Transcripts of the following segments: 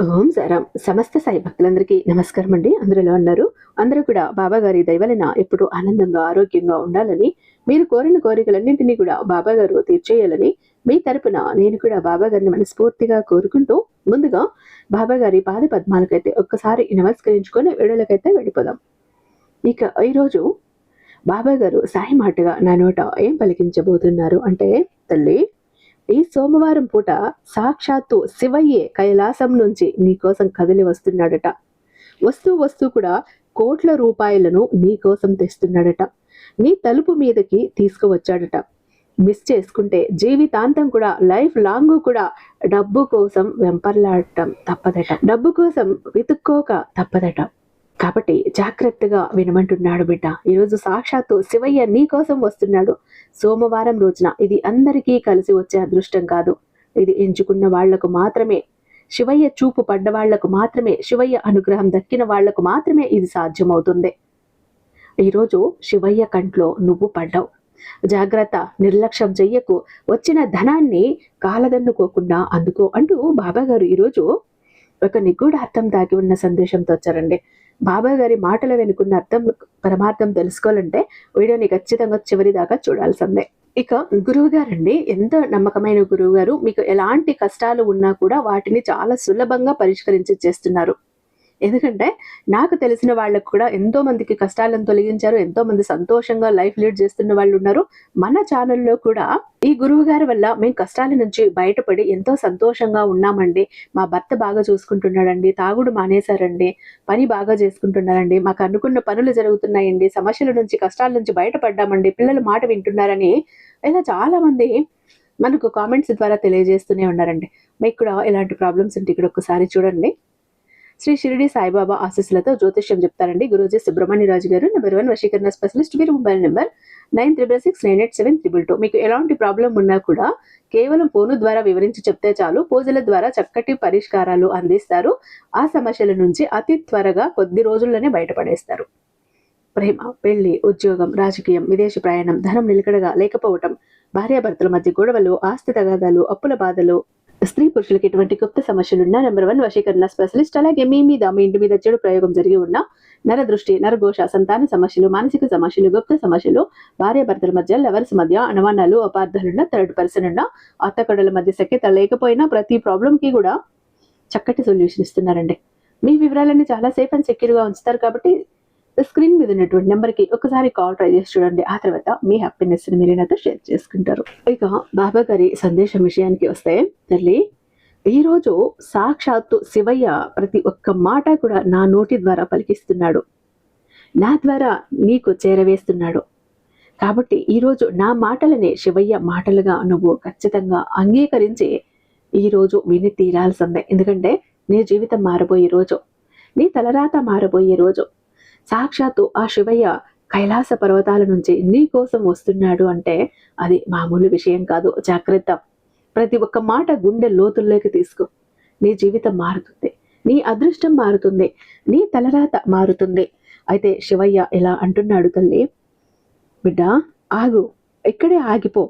ఓం సారాం. సమస్త సాయి భక్తులందరికీ నమస్కారం అండి. అందరూ ఎలా ఉన్నారు? అందరూ కూడా బాబా గారి దయ వలన ఎప్పుడూ ఆనందంగా, ఆరోగ్యంగా ఉండాలని, మీరు కోరిన కోరికలన్నింటినీ కూడా బాబా గారు తీర్చేయాలని మీ తరపున నేను కూడా బాబా గారిని మనస్ఫూర్తిగా కోరుకుంటూ, ముందుగా బాబా గారి పాద పద్మాలకైతే ఒక్కసారి నమస్కరించుకొని వీడియోలకైతే వెళ్ళిపోదాం. ఇక ఈరోజు బాబా గారు సాయి మాటగా నా నోట ఏం పలికించబోతున్నారు అంటే, తల్లి, ఈ సోమవారం పూట సాక్షాత్తు శివయ్యే కైలాసం నుంచి నీకోసం కదిలి వస్తున్నాడట. వస్తూ వస్తూ కూడా కోట్ల రూపాయలను నీకోసం తెస్తున్నాడట. నీ తలుపు మీదకి తీసుకువచ్చాడట. మిస్ చేసుకుంటే జీవితాంతం కూడా, లైఫ్ లాంగ్ కూడా డబ్బు కోసం వెంపర్లాడటం తప్పదట. డబ్బు కోసం వెతుక్కోక తప్పదట. కాబట్టి జాగ్రత్తగా వినమంటున్నాడు బిడ్డ. ఈరోజు సాక్షాత్తు శివయ్య నీ కోసం వస్తున్నాడు. సోమవారం రోజున ఇది అందరికీ కలిసి వచ్చే అదృష్టం కాదు. ఇది ఎంచుకున్న వాళ్లకు మాత్రమే, శివయ్య చూపు పడ్డ వాళ్లకు మాత్రమే, శివయ్య అనుగ్రహం దక్కిన వాళ్లకు మాత్రమే ఇది సాధ్యమవుతుంది. ఈరోజు శివయ్య కంట్లో నువ్వు పడ్డావు. జాగ్రత్త, నిర్లక్ష్యం చెయ్యకు. వచ్చిన ధనాన్ని కాలదన్నుకోకుండా అందుకో అంటూ బాబా గారు ఈరోజు ఒక నిగూఢ అర్థం దాగి ఉన్న సందేశంతో వచ్చారండి. బాబా గారి మాటల వెనుకున్న అర్థం, పరమార్థం తెలుసుకోవాలంటే వీడియోని ఖచ్చితంగా చివరి దాకా చూడాల్సిందే. ఇక గురువు గారండి, ఎంతో నమ్మకమైన గురువు గారు. మీకు ఎలాంటి కష్టాలు ఉన్నా కూడా వాటిని చాలా సులభంగా పరిష్కరించి చేస్తున్నారు. ఎందుకంటే నాకు తెలిసిన వాళ్ళకు కూడా ఎంతో మందికి కష్టాలను తొలగించారు. ఎంతో మంది సంతోషంగా లైఫ్ లీడ్ చేస్తున్న వాళ్ళు ఉన్నారు. మన ఛానల్లో కూడా ఈ గురువు గారి వల్ల మేము కష్టాల నుంచి బయటపడి ఎంతో సంతోషంగా ఉన్నామండి. మా భర్త బాగా చూసుకుంటున్నాడండి, తాగుడు మానేశారండి, పని బాగా చేసుకుంటున్నారండి, మాకు అనుకున్న పనులు జరుగుతున్నాయండి, సమస్యల నుంచి, కష్టాల నుంచి బయటపడ్డామండి, పిల్లల మాట వింటున్నారని ఇలా చాలా మంది మనకు కామెంట్స్ ద్వారా తెలియజేస్తూనే ఉన్నారండి. మీకు కూడా ఇలాంటి ప్రాబ్లమ్స్ ఉంటే ఇక్కడ ఒక్కసారి చూడండి. శ్రీ షిరిడి సాయిబాబా ఆశీస్సులతో జ్యోతిష్యం చెప్తారండి గురూజీ సుబ్రహ్మణ్యరాజు గారు. నెంబర్ 1 వశీకరణ స్పెషలిస్ట్. వీరి మొబైల్ నెంబర్ 96698732. మీకు ఎలాంటి ప్రాబ్లం ఉన్నా కూడా కేవలం ఫోను ద్వారా వివరించి చెప్తే చాలు. పూజల ద్వారా చక్కటి పరిష్కారాలు అందిస్తారు. ఆ సమస్యల నుంచి అతి త్వరగా కొద్ది రోజుల్లోనే బయటపడేస్తారు. ప్రేమ, పెళ్లి, ఉద్యోగం, రాజకీయం, విదేశీ ప్రయాణం, ధనం నిలకడగా లేకపోవటం, భార్యాభర్తల మధ్య గొడవలు, ఆస్తి తగాదాలు, అప్పుల బాధలు, స్త్రీ పురుషులకు ఎటువంటి గుప్త సమస్యలున్నా నెంబర్ 1 వశీకరణ స్పెషలిస్ట్. అలాగే మీ ఇంటి మీద చెడు ప్రయోగం జరిగి ఉన్న నరదృష్టి, నరఘోష, సంతాన సమస్యలు, మానసిక సమస్యలు, గుప్త సమస్యలు, భార్యాభర్తల మధ్య, లవర్స్ మధ్య అనుమానాలు, అపార్థాలున్న, థర్డ్ పర్సన్ ఉన్న, అత్తకడల మధ్య సఖ్యత లేకపోయినా ప్రతి ప్రాబ్లం కి కూడా చక్కటి సొల్యూషన్ ఇస్తున్నారండి. మీ వివరాలన్నీ చాలా సేఫ్ అండ్ సెక్యూర్ గా ఉంచుతారు. కాబట్టి స్క్రీన్ మీద ఉన్నటువంటి నెంబర్కి ఒకసారి కాల్ ట్రై చేసి చూడండి. ఆ తర్వాత మీ హ్యాపీనెస్ ని మీరు నాతో షేర్ చేసుకుంటారు. ఇక బాబా గారి సందేశం విషయానికి వస్తే, తల్లి, ఈరోజు సాక్షాత్తు శివయ్య ప్రతి ఒక్క మాట కూడా నా నోటి ద్వారా పలికిస్తున్నాడు, నా ద్వారా నీకు చేరవేస్తున్నాడు. కాబట్టి ఈరోజు నా మాటలనే శివయ్య మాటలుగా నువ్వు ఖచ్చితంగా అంగీకరించి ఈరోజు విని తీరాల్సిందే. ఎందుకంటే నీ జీవితం మారబోయే రోజు, నీ తలరాత మారబోయే రోజు. సాక్షాత్తు ఆ శివయ్య కైలాస పర్వతాల నుంచి నీ కోసం వస్తున్నాడు అంటే అది మామూలు విషయం కాదు. జాగ్రత్త. ప్రతి ఒక్క మాట గుండె లోతుల్లోకి తీసుకో. నీ జీవితం మారుతుంది, నీ అదృష్టం మారుతుంది, నీ తలరాత మారుతుంది. అయితే శివయ్య ఇలా అంటున్నాడు, తల్లి, బిడ్డ, ఆగు, ఇక్కడే ఆగిపో.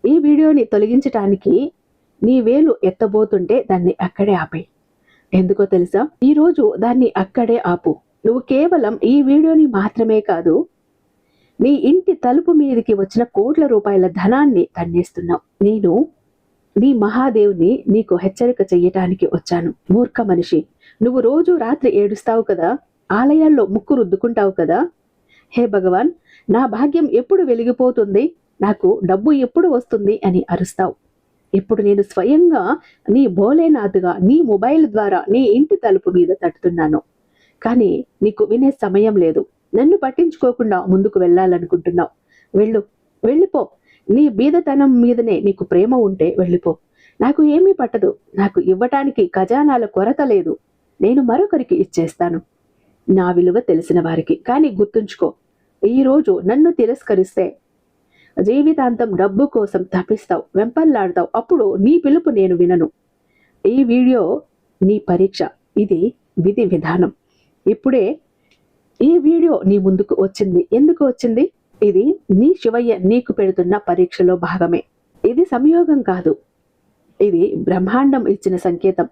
ఈ వీడియోని తొలగించటానికి నీ వేలు ఎత్తబోతుంటే దాన్ని అక్కడే ఆపే. ఎందుకో తెలుసా? ఈరోజు దాన్ని అక్కడే ఆపు. నువ్వు కేవలం ఈ వీడియోని మాత్రమే కాదు, నీ ఇంటి తలుపు మీదకి వచ్చిన కోట్ల రూపాయల ధనాన్ని తన్నేస్తున్నావు. నేను నీ మహాదేవుని నీకు హెచ్చరిక చెయ్యటానికి వచ్చాను. మూర్ఖ మనిషి, నువ్వు రోజు రాత్రి ఏడుస్తావు కదా, ఆలయాల్లో ముక్కు రుద్దుకుంటావు కదా, హే భగవాన్, నా భాగ్యం ఎప్పుడు వెలిగిపోతుంది, నాకు డబ్బు ఎప్పుడు వస్తుంది అని అరుస్తావు. ఇప్పుడు నేను స్వయంగా నీ భోలేనాథ్గా నీ మొబైల్ ద్వారా నీ ఇంటి తలుపు మీద తట్టుతున్నాను. కానీ నీకు వినే సమయం లేదు. నన్ను పట్టించుకోకుండా ముందుకు వెళ్ళాలనుకుంటున్నావు. వెళ్ళిపో. నీ బీదతనం మీదనే నీకు ప్రేమ ఉంటే వెళ్ళిపో. నాకు ఏమీ పట్టదు. నాకు ఇవ్వటానికి ఖజానాల కొరత లేదు. నేను మరొకరికి ఇచ్చేస్తాను, నా విలువ తెలిసిన వారికి. కానీ గుర్తుంచుకో, ఈరోజు నన్ను తిరస్కరిస్తే జీవితాంతం డబ్బు కోసం తప్పిస్తావు, వెంపల్లాడతావు. అప్పుడు నీ పిలుపు నేను వినను. ఈ వీడియో నీ పరీక్ష. ఇది విధి విధానం. ఇప్పుడే ఈ వీడియో నీ ముందుకు వచ్చింది. ఎందుకు వచ్చింది? ఇది నీ శివయ్య నీకు పెడుతున్న పరీక్షలో భాగమే. ఇది సంయోగం కాదు, ఇది బ్రహ్మాండం ఇచ్చిన సంకేతం.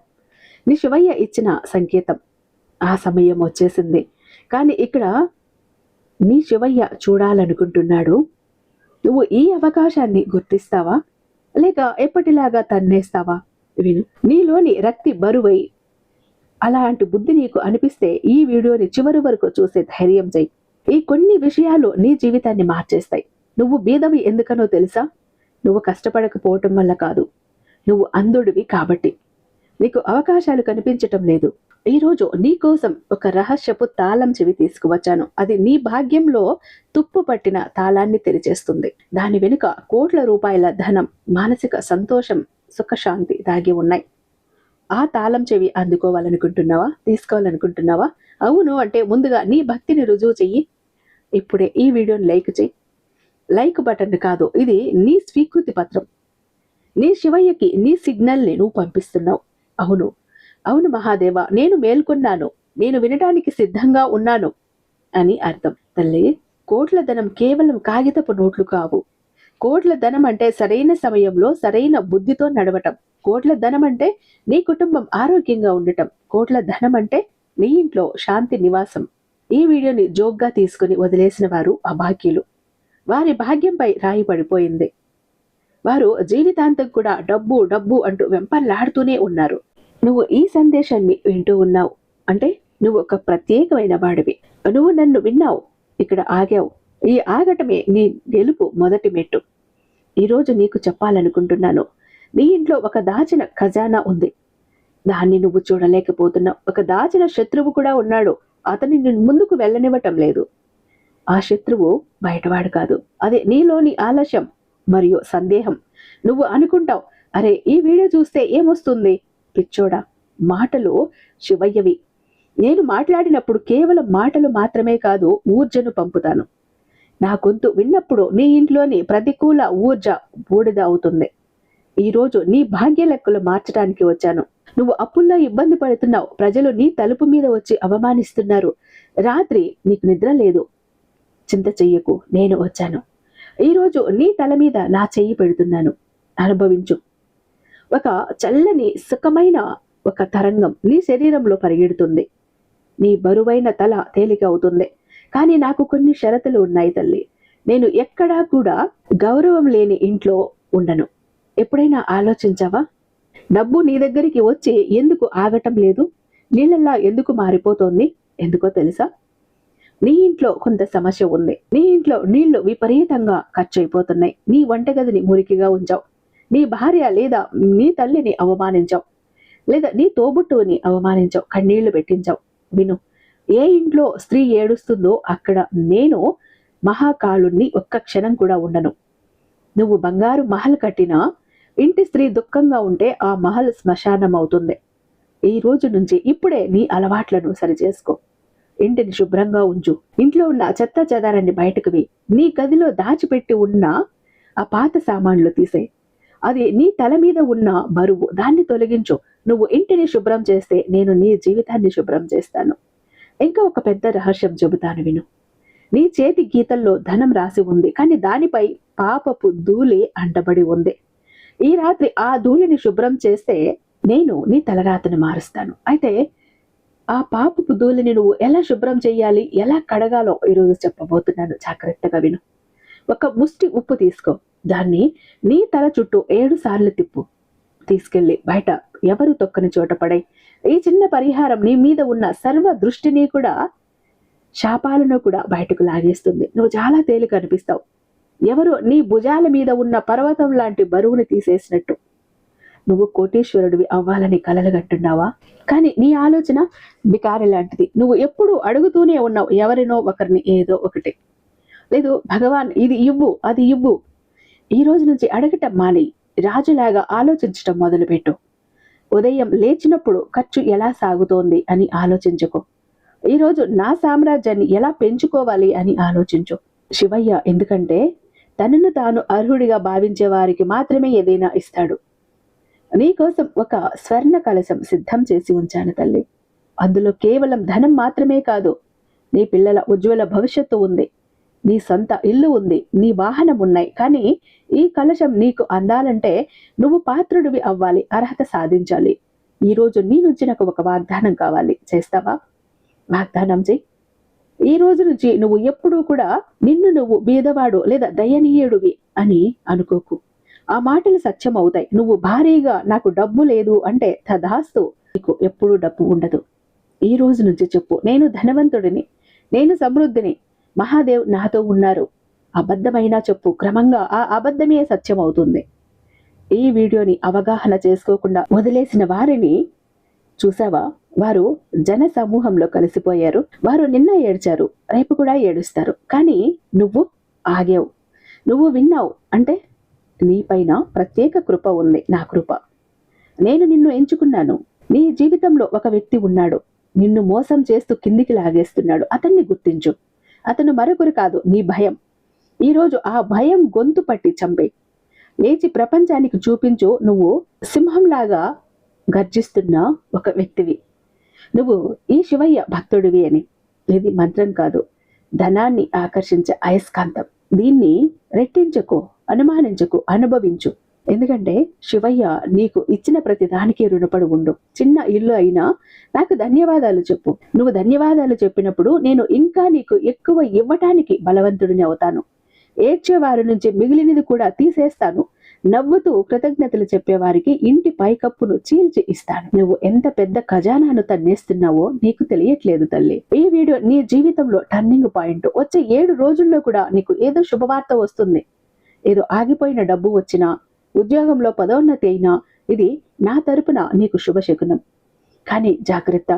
నీ శివయ్య ఇచ్చిన సంకేతం. ఆ సమయం వచ్చేసింది. కానీ ఇక్కడ నీ శివయ్య చూడాలనుకుంటున్నాడు. నువ్వు ఈ అవకాశాన్ని గుర్తిస్తావా, లేక ఎప్పటిలాగా తన్నేస్తావా? విను. నీలోని రక్తి బరువై అలాంటి బుద్ధి నీకు అనిపిస్తే ఈ వీడియోని చివరి వరకు చూసే ధైర్యం చేయి. ఈ కొన్ని విషయాలు నీ జీవితాన్ని మార్చేస్తాయి. నువ్వు బీదవి ఎందుకనో తెలుసా? నువ్వు కష్టపడకపోవటం వల్ల కాదు, నువ్వు అంధుడివి కాబట్టి. నీకు అవకాశాలు కనిపించటం లేదు. ఈరోజు నీ కోసం ఒక రహస్యపు తాళం చెవి తీసుకువచ్చాను. అది నీ భాగ్యంలో తుప్పు పట్టిన తాళాన్ని తెరిచేస్తుంది. దాని వెనుక కోట్ల రూపాయల ధనం, మానసిక సంతోషం, సుఖశాంతి దాగి ఉన్నాయి. ఆ తాళం చెవి అందుకోవాలనుకుంటున్నావా? తీసుకోవాలనుకుంటున్నావా? అవును అంటే ముందుగా నీ భక్తిని రుజువు చెయ్యి. ఇప్పుడే ఈ వీడియోని లైక్ చెయ్యి. లైక్ బటన్ కాదు, ఇది నీ స్వీకృతి పత్రం. నీ శివయ్యకి నీ సిగ్నల్ని నువ్వు పంపిస్తున్నావు. అవును, అవును మహాదేవ, నేను మేల్కొన్నాను, నేను వినడానికి సిద్ధంగా ఉన్నాను అని అర్థం. తల్లి, కోట్ల ధనం కేవలం కాగితపు నోట్లు కావు. కోట్ల ధనం అంటే సరైన సమయంలో సరైన బుద్ధితో నడవటం. కోట్ల ధనం అంటే నీ కుటుంబం ఆరోగ్యంగా ఉండటం. కోట్ల ధనం అంటే నీ ఇంట్లో శాంతి నివాసం. ఈ వీడియోని జోక్గా తీసుకుని వదిలేసిన వారు అభాగ్యులు. వారి భాగ్యంపై రాయి పడిపోయింది. వారు జీవితాంతం కూడా డబ్బు డబ్బు అంటూ వెంపర్లాడుతూనే ఉన్నారు. నువ్వు ఈ సందేశాన్ని వింటూ ఉన్నావు అంటే నువ్వు ఒక ప్రత్యేకమైన వాడివి. నువ్వు నన్ను విన్నావు, ఇక్కడ ఆగావు. ఈ ఆగటమే నీ గెలుపు మొదటి మెట్టు. ఈరోజు నీకు చెప్పాలనుకుంటున్నాను, నీ ఇంట్లో ఒక దాచిన ఖజానా ఉంది. దాన్ని నువ్వు చూడలేకపోతున్నావు. ఒక దాచిన శత్రువు కూడా ఉన్నాడు. అతని నిన్ను ముందుకు వెళ్ళనివ్వటం లేదు. ఆ శత్రువు బయటవాడు కాదు, అదే నీలోని ఆలస్యం మరియు సందేహం. నువ్వు అనుకుంటావు, అరే ఈ వీడియో చూస్తే ఏమొస్తుంది? పిచ్చోడా, మాటలు శివయ్యవి. నేను మాట్లాడినప్పుడు కేవలం మాటలు మాత్రమే కాదు, ఊర్జను పంపుతాను. నా గొంతు విన్నప్పుడు నీ ఇంట్లోని ప్రతికూల ఊర్జ బూడిద అవుతుంది. ఈరోజు నీ భాగ్య లెక్కలు మార్చడానికి వచ్చాను. నువ్వు అప్పుల్లో ఇబ్బంది పడుతున్నావు. ప్రజలు నీ తలుపు మీద వచ్చి అవమానిస్తున్నారు. రాత్రి నీకు నిద్ర లేదు. చింత చెయ్యకు, నేను వచ్చాను. ఈరోజు నీ తల మీద నా చెయ్యి పెడుతున్నాను. అనుభవించు. ఒక చల్లని సుఖమైన ఒక తరంగం నీ శరీరంలో పరిగెడుతుంది. నీ బరువైన తల తేలిక అవుతుంది. కానీ నాకు కొన్ని షరతులు ఉన్నాయి తల్లి. నేను ఎక్కడా కూడా గౌరవం లేని ఇంట్లో ఉండను. ఎప్పుడైనా ఆలోచించావా? డబ్బు నీ దగ్గరికి వచ్చి ఎందుకు ఆగటం లేదు? నీళ్ళల్లా ఎందుకు మారిపోతోంది? ఎందుకో తెలుసా? నీ ఇంట్లో కొంత సమస్య ఉంది. నీ ఇంట్లో నీళ్లు విపరీతంగా ఖర్చు అయిపోతున్నాయి. నీ వంటగదిని మురికిగా ఉంచావు. నీ భార్య లేదా నీ తల్లిని అవమానించావు, లేదా నీ తోబుట్టువుని అవమానించావు, కన్నీళ్లు పెట్టించావు. విను, ఏ ఇంట్లో స్త్రీ ఏడుస్తుందో అక్కడ నేను మహాకాళుణ్ణి ఒక్క క్షణం కూడా ఉండను. నువ్వు బంగారు మహల్ కట్టినా ఇంటి స్త్రీ దుఃఖంగా ఉంటే ఆ మహల్ శ్మశానం అవుతుంది. ఈ రోజు నుంచి ఇప్పుడే నీ అలవాట్లను సరిచేసుకో. ఇంటిని శుభ్రంగా ఉంచు. ఇంట్లో ఉన్న చెత్త చెదారాన్ని బయటకువి. నీ గదిలో దాచిపెట్టి ఉన్న ఆ పాత సామాన్లు తీసే. అది నీ తల మీద ఉన్న బరువు, దాన్ని తొలగించు. నువ్వు ఇంటిని శుభ్రం చేస్తే నేను నీ జీవితాన్ని శుభ్రం చేస్తాను. ఇంకా ఒక పెద్ద రహస్యం చెబుతాను విను. నీ చేతి గీతల్లో ధనం రాసి ఉంది, కానీ దానిపై పాపపు ధూళి అంటబడి ఉంది. ఈ రాత్రి ఆ ధూళిని శుభ్రం చేస్తే నేను నీ తలరాతను మారుస్తాను. అయితే ఆ పాపపు ధూళిని నువ్వు ఎలా శుభ్రం చేయాలి, ఎలా కడగాలో ఈరోజు చెప్పబోతున్నాను. జాగ్రత్తగా విను. ఒక ముష్టి ఉప్పు తీసుకో. దాన్ని నీ తల చుట్టూ 7 సార్లు తిప్పు. తీసుకెళ్లి బయట ఎవరు తొక్కని చోట పడాయి. ఈ చిన్న పరిహారం నీ మీద ఉన్న సర్వ దృష్టిని కూడా, శాపాలను కూడా బయటకు లాగేస్తుంది. నువ్వు చాలా తేలిక అనిపిస్తావు. ఎవరు నీ భుజాల మీద ఉన్న పర్వతం లాంటి బరువుని తీసేసినట్టు. నువ్వు కోటీశ్వరుడివి అవ్వాలని కలలుగంటున్నావా? కానీ నీ ఆలోచన బికారి లాంటిది. నువ్వు ఎప్పుడూ అడుగుతూనే ఉన్నావు ఎవరినో ఒకరిని ఏదో ఒకటి. లేదు భగవాన్ ఇది ఇవ్వు, అది ఇవ్వు. ఈ రోజు నుంచి అడగటం మాని రాజులాగా ఆలోచించటం మొదలుపెట్టు. ఉదయం లేచినప్పుడు ఖర్చు ఎలా సాగుతోంది అని ఆలోచించుకో. ఈరోజు నా సామ్రాజ్యాన్ని ఎలా పెంచుకోవాలి అని ఆలోచించు. శివయ్య ఎందుకంటే తనను తాను అర్హుడిగా భావించే వారికి మాత్రమే ఏదైనా ఇస్తాడు. నీకోసం ఒక స్వర్ణ కలశం సిద్ధం చేసి ఉంచాను తల్లి. అందులో కేవలం ధనం మాత్రమే కాదు, నీ పిల్లల ఉజ్వల భవిష్యత్తు ఉంది, నీ సొంత ఇల్లు ఉంది, నీ వాహనం ఉన్నాయి. కానీ ఈ కలశం నీకు అందాలంటే నువ్వు పాత్రుడివి అవ్వాలి, అర్హత సాధించాలి. ఈరోజు నీ నుంచి నాకు ఒక వాగ్దానం కావాలి, చేస్తావా? వాగ్దానం చెయ్యి. ఈ రోజు నుంచి నువ్వు ఎప్పుడూ కూడా నిన్ను నువ్వు బీదవాడు లేదా దయనీయుడివి అని అనుకోకు. ఆ మాటలు సత్యం అవుతాయి. నువ్వు భారీగా నాకు డబ్బు లేదు అంటే తదాస్తు, నీకు ఎప్పుడూ డబ్బు ఉండదు. ఈ రోజు నుంచి చెప్పు, నేను ధనవంతుడిని, నేను సమృద్ధిని, మహాదేవ్ నాతో ఉన్నారు. అబద్ధమైనా చెప్పు, క్రమంగా ఆ అబద్ధమే సత్యం అవుతుంది. ఈ వీడియోని అవగాహన చేసుకోకుండా వదిలేసిన వారిని చూసావా, వారు జన సమూహంలో కలిసిపోయారు. వారు నిన్న ఏడ్చారు, రేపు కూడా ఏడుస్తారు. కానీ నువ్వు ఆగావు, నువ్వు విన్నావు. అంటే నీపైన ప్రత్యేక కృప ఉంది, నా కృప. నేను నిన్ను ఎంచుకున్నాను. నీ జీవితంలో ఒక వ్యక్తి ఉన్నాడు, నిన్ను మోసం చేస్తూ కిందికి లాగేస్తున్నాడు. అతన్ని గుర్తించు. అతను మరొకరు కాదు, నీ భయం. ఈరోజు ఆ భయం గొంతు పట్టి చంపే. లేచి ప్రపంచానికి చూపించు, నువ్వు సింహంలాగా గర్జిస్తున్న ఒక వ్యక్తివి. నువ్వు ఈ శివయ్య భక్తుడివి అని. ఇది మంత్రం కాదు, ధనాన్ని ఆకర్షించే అయస్కాంతం. దీన్ని రెట్టించకు, అనుమానించకు, అనుభవించు. ఎందుకంటే శివయ్య నీకు ఇచ్చిన ప్రతి దానికి రుణపడి ఉండు. చిన్న ఇల్లు అయినా నాకు ధన్యవాదాలు చెప్పు. నువ్వు ధన్యవాదాలు చెప్పినప్పుడు నేను ఇంకా నీకు ఎక్కువ ఇవ్వటానికి బలవంతుడిని అవుతాను. ఏడ్చేవారి నుంచి మిగిలినది కూడా తీసేస్తాను. నవ్వుతూ కృతజ్ఞతలు చెప్పేవారికి ఇంటి పైకప్పును చీల్చి ఇస్తాను. నువ్వు ఎంత పెద్ద ఖజానాను తన్నేస్తున్నావో నీకు తెలియట్లేదు తల్లి. ఈ వీడియో నీ జీవితంలో టర్నింగ్ పాయింట్. వచ్చే 7 రోజుల్లో కూడా నీకు ఏదో శుభవార్త వస్తుంది. ఏదో ఆగిపోయిన డబ్బు వచ్చినా, ఉద్యోగంలో పదోన్నతి అయినా ఇది నా తరపున నీకు శుభశకునం. కానీ జాగ్రత్త,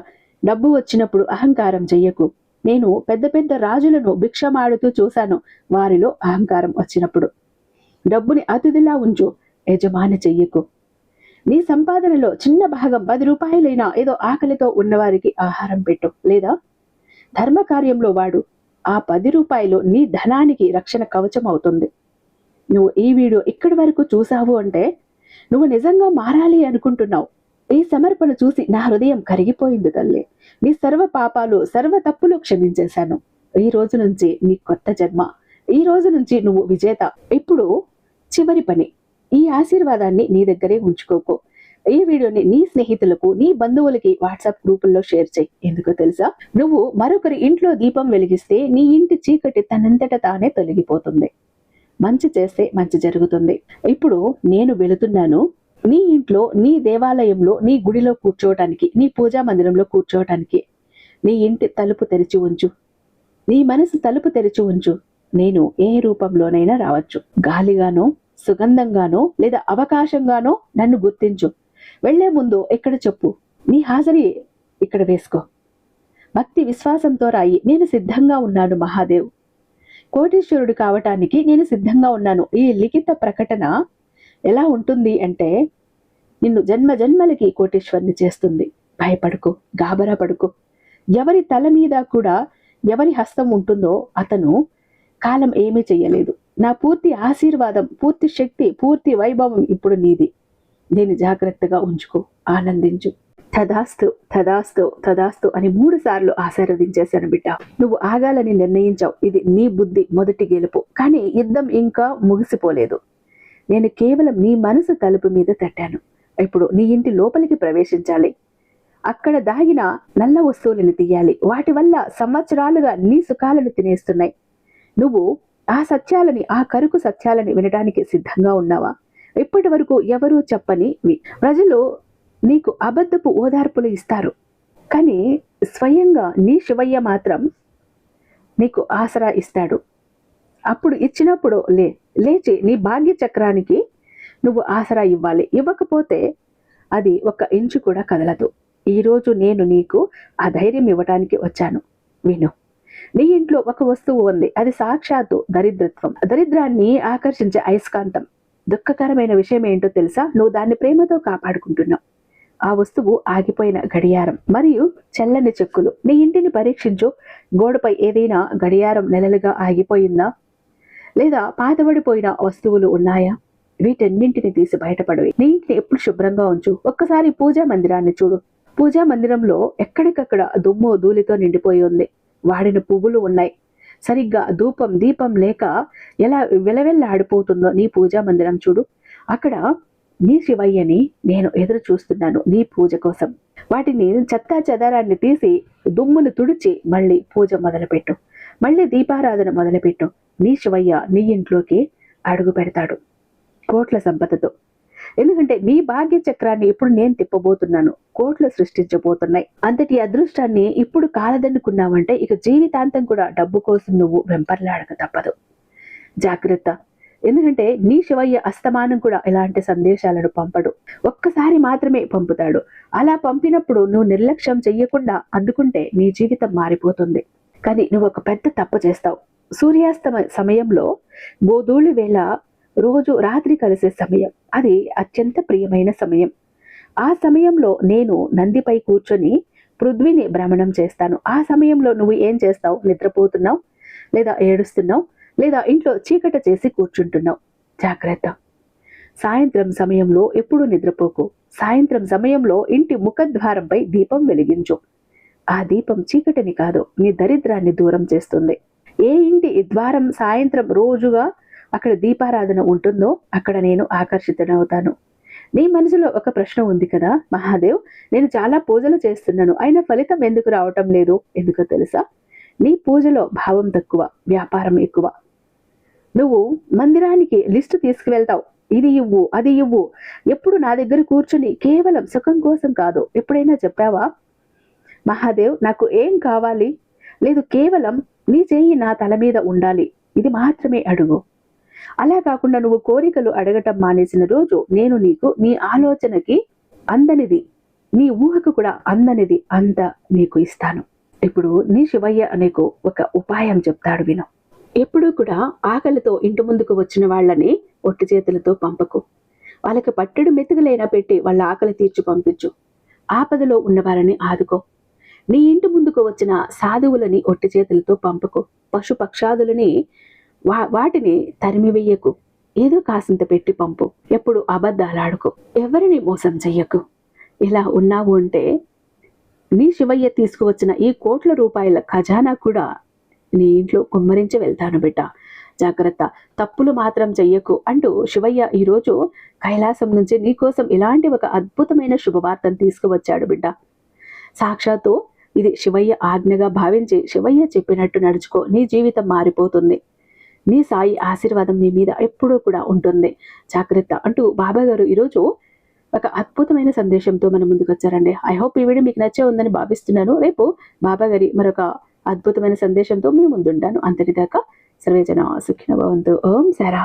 డబ్బు వచ్చినప్పుడు అహంకారం చెయ్యకు. నేను పెద్ద పెద్ద రాజులను భిక్షమాడుతూ చూశాను. వారిలో అహంకారం వచ్చినప్పుడు డబ్బుని అతిథిలా ఉంచు, యజమాని చెయ్యకు. నీ సంపాదనలో చిన్న భాగం 10 రూపాయలైనా ఏదో ఆకలితో ఉన్నవారికి ఆహారం పెట్టు, లేదా ధర్మ కార్యంలో వాడు. ఆ 10 రూపాయలు నీ ధనానికి రక్షణ కవచం అవుతుంది. నువ్వు ఈ వీడియో ఇక్కడి వరకు చూసావు అంటే నువ్వు నిజంగా మారాలి అనుకుంటున్నావు. ఈ సమర్పణ చూసి నా హృదయం కరిగిపోయింది తల్లి. నీ సర్వ పాపాలు, సర్వ తప్పులు క్షమించేశాను. ఈ రోజు నుంచి నీ కొత్త జన్మ. ఈ రోజు నుంచి నువ్వు విజేత. ఇప్పుడు చివరి పని, ఈ ఆశీర్వాదాన్ని నీ దగ్గరే ఉంచుకోకు. ఈ వీడియోని నీ స్నేహితులకు, నీ బంధువులకి వాట్సాప్ గ్రూపుల్లో షేర్ చేయి. ఎందుకో తెలుసా, నువ్వు మరొకరి ఇంట్లో దీపం వెలిగిస్తే నీ ఇంటి చీకటి తనంతట తానే తొలగిపోతుంది. మంచి చేస్తే మంచి జరుగుతుంది. ఇప్పుడు నేను వెళుతున్నాను. నీ ఇంట్లో, నీ దేవాలయంలో, నీ గుడిలో కూర్చోవటానికి, నీ పూజా మందిరంలో కూర్చోవటానికి నీ ఇంటి తలుపు తెరిచి ఉంచు. నీ మనసు తలుపు తెరిచి ఉంచు. నేను ఏ రూపంలోనైనా రావచ్చు. గాలిగానో, సుగంధంగానో, లేదా అవకాశంగానో నన్ను గుర్తించు. వెళ్లే ముందు ఇక్కడ చెప్పు, నీ హాజరీ ఇక్కడ వేసుకో. భక్తి విశ్వాసంతో రాయి, నేను సిద్ధంగా ఉన్నాను మహాదేవ్. కోటీశ్వరుడు కావటానికి నేను సిద్ధంగా ఉన్నాను. ఈ లిఖిత ప్రకటన ఎలా ఉంటుంది అంటే నిన్ను జన్మ జన్మలకి కోటీశ్వరుని చేస్తుంది. భయపడుకో, గాబరా పడుకో. ఎవరి తల మీద కూడా ఎవరి హస్తం ఉంటుందో అతను కాలం ఏమీ చెయ్యలేదు. నా పూర్తి ఆశీర్వాదం, పూర్తి శక్తి, పూర్తి వైభవం ఇప్పుడు నీది. దీన్ని జాగ్రత్తగా ఉంచుకో, ఆనందించు. తదాస్తు, తదాస్తు, తదాస్తు అని 3 సార్లు ఆశీర్వదించేశాను బిడ్డ. నువ్వు ఆగాలని నిర్ణయించావు. ఇది నీ బుద్ధి మొదటి గెలుపు. కానీ యుద్ధం ఇంకా ముగిసిపోలేదు. నేను కేవలం నీ మనసు తలుపు మీద తట్టాను. ఇప్పుడు నీ ఇంటి లోపలికి ప్రవేశించాలి. అక్కడ దాగిన నల్ల వస్తువులను తీయాలి. వాటి వల్ల సంవత్సరాలుగా నీ సుఖాలను తినేస్తున్నాయి. నువ్వు ఆ సత్యాలని, ఆ కరుకు సత్యాలని వినడానికి సిద్ధంగా ఉన్నావా? ఇప్పటి వరకు ఎవరూ చెప్పని ప్రజలు నీకు అబద్ధపు ఓదార్పులు ఇస్తారు. కానీ స్వయంగా నీ శివయ్య మాత్రం నీకు ఆసరా ఇస్తాడు. అప్పుడు ఇచ్చినప్పుడు లేచి నీ భాగ్య చక్రానికి నువ్వు ఆసరా ఇవ్వాలి. ఇవ్వకపోతే అది 1 ఇంచు కూడా కదలదు. ఈరోజు నేను నీకు ఆ ధైర్యం ఇవ్వటానికి వచ్చాను. విను. నీ ఇంట్లో ఒక వస్తువు ఉంది. అది సాక్షాత్తు దరిద్రత్వం. దరిద్రాన్ని ఆకర్షించే అయస్కాంతం. దుఃఖకరమైన విషయం ఏంటో తెలుసా? నువ్వు దాన్ని ప్రేమతో కాపాడుకుంటున్నావు. ఆ వస్తువు ఆగిపోయిన గడియారం మరియు చెల్లని చెక్కులు. నీ ఇంటిని పరీక్షించు. గోడపై ఏదైనా గడియారం నెలలుగా ఆగిపోయిందా? లేదా పాతబడిపోయిన వస్తువులు ఉన్నాయా? వీటన్నింటిని తీసి బయటపడవి. నీ ఇంటిని ఎప్పుడు శుభ్రంగా ఉంచు. ఒక్కసారి పూజా మందిరాన్ని చూడు. పూజా మందిరంలో ఎక్కడికక్కడ దుమ్ము ధూళితో నిండిపోయి ఉంది. వాడిన పువ్వులు ఉన్నాయి. సరిగ్గా ధూపం దీపం లేక ఎలా వెలవెల్లాడిపోతుందో నీ పూజా మందిరం చూడు. అక్కడ నీ శివయ్యని నేను ఎదురు చూస్తున్నాను నీ పూజ కోసం. వాటిని చెత్తా చెదారాన్ని తీసి దుమ్మును తుడిచి మళ్ళీ పూజ మొదలుపెట్టు, మళ్ళీ దీపారాధన మొదలుపెట్టు. నీ శివయ్య నీ ఇంట్లోకి అడుగు పెడతాడు కోట్ల సంపదతో. ఎందుకంటే నీ భాగ్య చక్రాన్ని ఇప్పుడు నేను తిప్పబోతున్నాను, కోట్లు సృష్టించబోతున్నాయి. అంతటి అదృష్టాన్ని ఇప్పుడు కాలదన్నుకున్నావంటే ఇక జీవితాంతం కూడా డబ్బు కోసం నువ్వు వెంపర్లాడక తప్పదు. జాగ్రత్త. ఎందుకంటే నీ శివయ్య అస్తమానం కూడా ఇలాంటి సందేశాలను పంపడు, ఒక్కసారి మాత్రమే పంపుతాడు. అలా పంపినప్పుడు నువ్వు నిర్లక్ష్యం చెయ్యకుండా అందుకుంటే నీ జీవితం మారిపోతుంది. కానీ నువ్వు ఒక పెద్ద తప్పు చేస్తావు. సూర్యాస్తమ సమయంలో గోధూళి వేళ రోజు రాత్రి కలిసే సమయం, అది అత్యంత ప్రియమైన సమయం. ఆ సమయంలో నేను నందిపై కూర్చొని పృథ్వీని భ్రమణం చేస్తాను. ఆ సమయంలో నువ్వు ఏం చేస్తావు? నిద్రపోతున్నావు, లేదా ఏడుస్తున్నావు, లేదా ఇంట్లో చీకట చేసి కూర్చుంటున్నావు. జాగ్రత్త. సాయంత్రం సమయంలో ఎప్పుడు నిద్రపోకు. సాయంత్రం సమయంలో ఇంటి ముఖద్వారంపై దీపం వెలిగించు. ఆ దీపం చీకటిని కాదు, నీ దరిద్రాన్ని దూరం చేస్తుంది. ఏ ఇంటి ద్వారం సాయంత్రం రోజుగా అక్కడ దీపారాధన ఉంటుందో అక్కడ నేను ఆకర్షితుడవుతాను. నీ మనసులో ఒక ప్రశ్న ఉంది కదా, మహాదేవ్ నేను చాలా పూజలు చేస్తున్నాను అయినా ఫలితం ఎందుకు రావటం లేదు? ఎందుకో తెలుసా? నీ పూజలో భావం తక్కువ, వ్యాపారం ఎక్కువ. నువ్వు మందిరానికి లిస్టు తీసుకువెళ్తావు, ఇది ఇవ్వు అది ఇవ్వు. ఎప్పుడు నా దగ్గర కూర్చుని కేవలం సుఖం కోసం కాదు. ఎప్పుడైనా చెప్పావా, మహాదేవ్ నాకు ఏం కావాలి లేదు, కేవలం నీ చెయ్యి నా తల మీద ఉండాలి, ఇది మాత్రమే అడుగు. అలా కాకుండా నువ్వు కోరికలు అడగటం మానేసిన రోజు నేను నీకు నీ ఆలోచనకి అందనిది, నీ ఊహకు కూడా అందనిది అంత నీకు ఇస్తాను. ఇప్పుడు నీ శివయ్య నీకు ఒక ఉపాయం చెప్తాడు, విను. ఎప్పుడూ కూడా ఆకలితో ఇంటి ముందుకు వచ్చిన వాళ్ళని ఒట్టి చేతులతో పంపకు. వాళ్ళకి పట్టెడు మెతుకులైనా పెట్టి వాళ్ళ ఆకలి తీర్చి పంపించు. ఆపదలో ఉన్నవారిని ఆదుకో. నీ ఇంటి ముందుకు వచ్చిన సాధువులని ఒట్టి చేతులతో పంపకు. పశు పక్షాదులని వాటిని తరిమివేయకు. ఏదో కాసింత పెట్టి పంపు. ఎప్పుడు అబద్ధాలాడుకో, ఎవరిని మోసం చెయ్యకు. ఇలా ఉన్నావు అంటే నీ శివయ్య తీసుకువచ్చిన ఈ కోట్ల రూపాయల ఖజానా కూడా నీ ఇంట్లో కుమ్మరించి వెళ్తాను బిడ్డ. జాగ్రత్త, తప్పులు మాత్రం చెయ్యకు అంటూ శివయ్య ఈరోజు కైలాసం నుంచి నీకోసం ఇలాంటి ఒక అద్భుతమైన శుభవార్తను తీసుకువచ్చాడు బిడ్డ. సాక్షాత్తు ఇది శివయ్య ఆజ్ఞగా భావించి శివయ్య చెప్పినట్టు నడుచుకో, నీ జీవితం మారిపోతుంది. నీ సాయి ఆశీర్వాదం నీ మీద ఎప్పుడూ కూడా ఉంటుంది. జాగ్రత్త అంటూ బాబా గారు ఈరోజు ఒక అద్భుతమైన సందేశంతో మన ముందుకు వచ్చారండి. ఐ హోప్ ఈ వీడియో మీకు నచ్చే ఉందని భావిస్తున్నాను. రేపు బాబా గారి మరొక అద్భుతమైన సందేశంతో మీ ముందుంటాను. అంతటిదాకా సర్వేజన సుఖినో భవంతు. ఓం సారా.